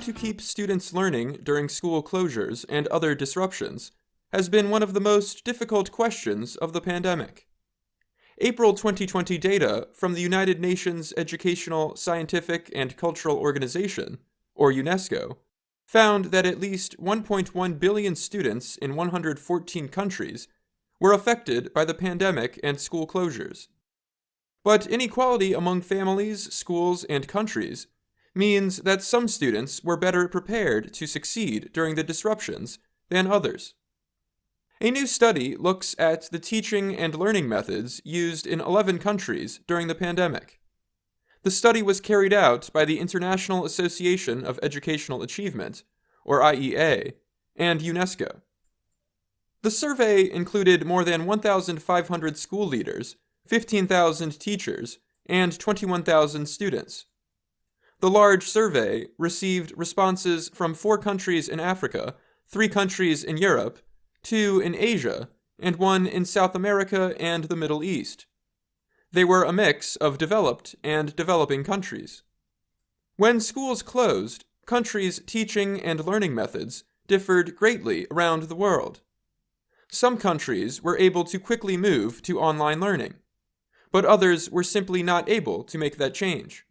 to keep students learning during school closures and other disruptions has been one of the most difficult questions of the pandemic. April 2020 data from the United Nations Educational, Scientific, and Cultural Organization, or UNESCO, found that at least 1.1 billion students in 114 countries were affected by the pandemic and school closures. But inequality among families, schools, and countries means that some students were better prepared to succeed during the disruptions than others. A new study looks at the teaching and learning methods used in 11 countries during the pandemic. The study was carried out by the International Association of Educational Achievement, or IEA, and UNESCO. The survey included more than 1,500 school leaders, 15,000 teachers, and 21,000 students. The large survey received responses from 4 countries in Africa, 3 countries in Europe, 2 in Asia, and 1 in South America and the Middle East. They were a mix of developed and developing countries. When schools closed, countries' teaching and learning methods differed greatly around the world. Some countries were able to quickly move to online learning, but others were simply not able to make that change.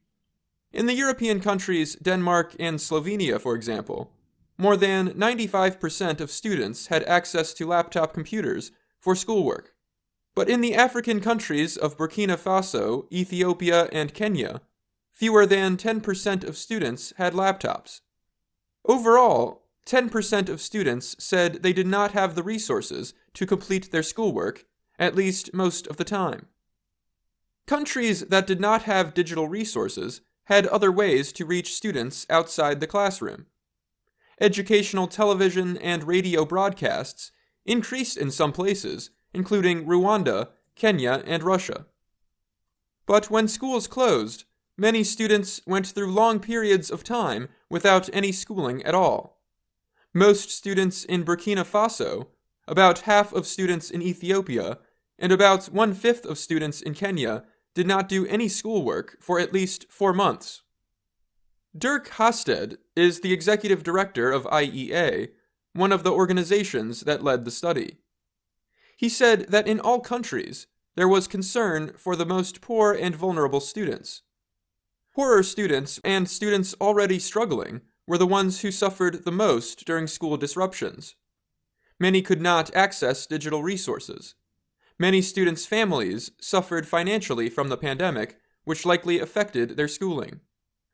In the European countries Denmark and Slovenia, for example, more than 95% of students had access to laptop computers for schoolwork. But in the African countries of Burkina Faso, Ethiopia, and Kenya, fewer than 10% of students had laptops. Overall, 10% of students said they did not have the resources to complete their schoolwork, at least most of the time. Countries that did not have digital resources had other ways to reach students outside the classroom. Educational television and radio broadcasts increased in some places, including Rwanda, Kenya, and Russia. But when schools closed, many students went through long periods of time without any schooling at all. Most students in Burkina Faso, about half of students in Ethiopia, and about 1/5 of students in Kenya did not do any schoolwork for at least 4 months. Dirk Hasted is the executive director of IEA, one of the organizations that led the study. He said that in all countries, there was concern for the most poor and vulnerable students. Poorer students and students already struggling were the ones who suffered the most during school disruptions. Many could not access digital resources. Many students' families suffered financially from the pandemic, which likely affected their schooling.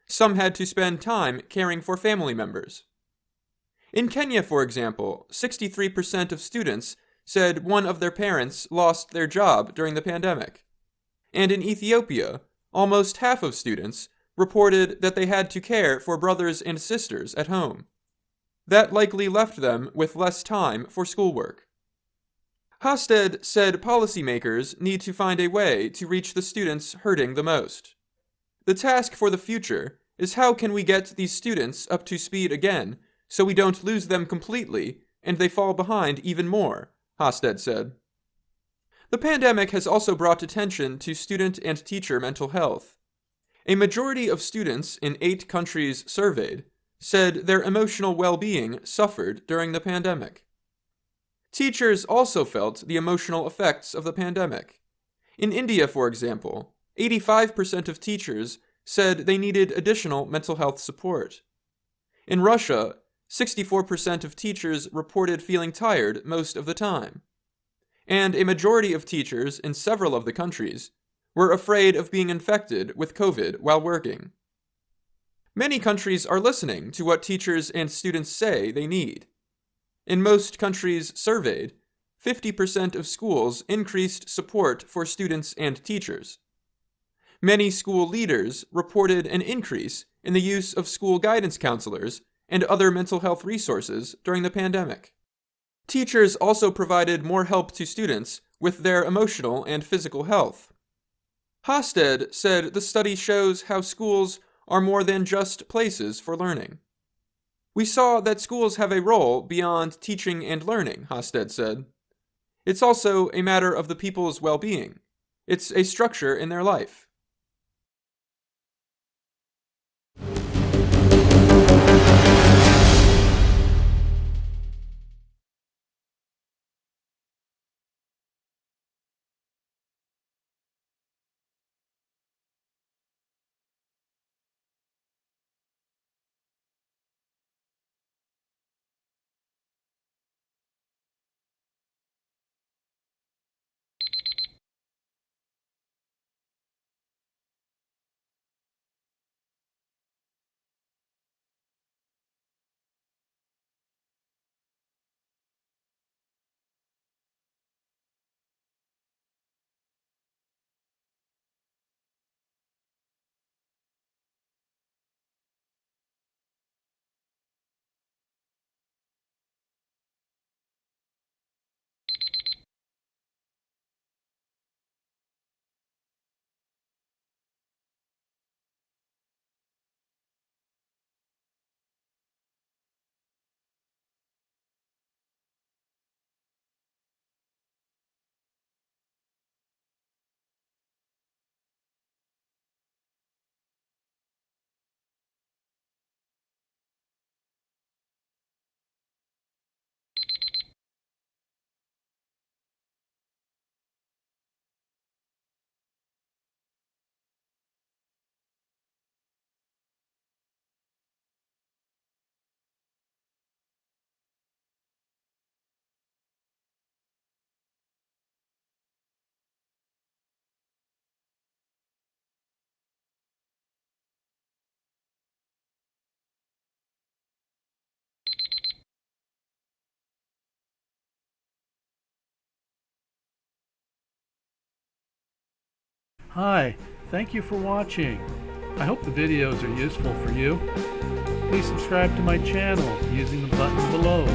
Some had to spend time caring for family members. In Kenya, for example, 63% of students said one of their parents lost their job during the pandemic. And in Ethiopia, almost half of students reported that they had to care for brothers and sisters at home. That likely left them with less time for schoolwork. Hasted said policymakers need to find a way to reach the students hurting the most. The task for the future is how can we get these students up to speed again so we don't lose them completely and they fall behind even more, Hasted said. The pandemic has also brought attention to student and teacher mental health. A majority of students in 8 countries surveyed said their emotional well-being suffered during the pandemic. Teachers also felt the emotional effects of the pandemic. In India, for example, 85% of teachers said they needed additional mental health support. In Russia, 64% of teachers reported feeling tired most of the time. And a majority of teachers in several of the countries were afraid of being infected with COVID while working. Many countries are listening to what teachers and students say they need. In most countries surveyed, 50% of schools increased support for students and teachers. Many school leaders reported an increase in the use of school guidance counselors and other mental health resources during the pandemic. Teachers also provided more help to students with their emotional and physical health. Hasted said the study shows how schools are more than just places for learning. We saw that schools have a role beyond teaching and learning, Hasted said. It's also a matter of the people's well-being. It's a structure in their life. Hi, thank you for watching. I hope the videos are useful for you. Please subscribe to my channel using the button below.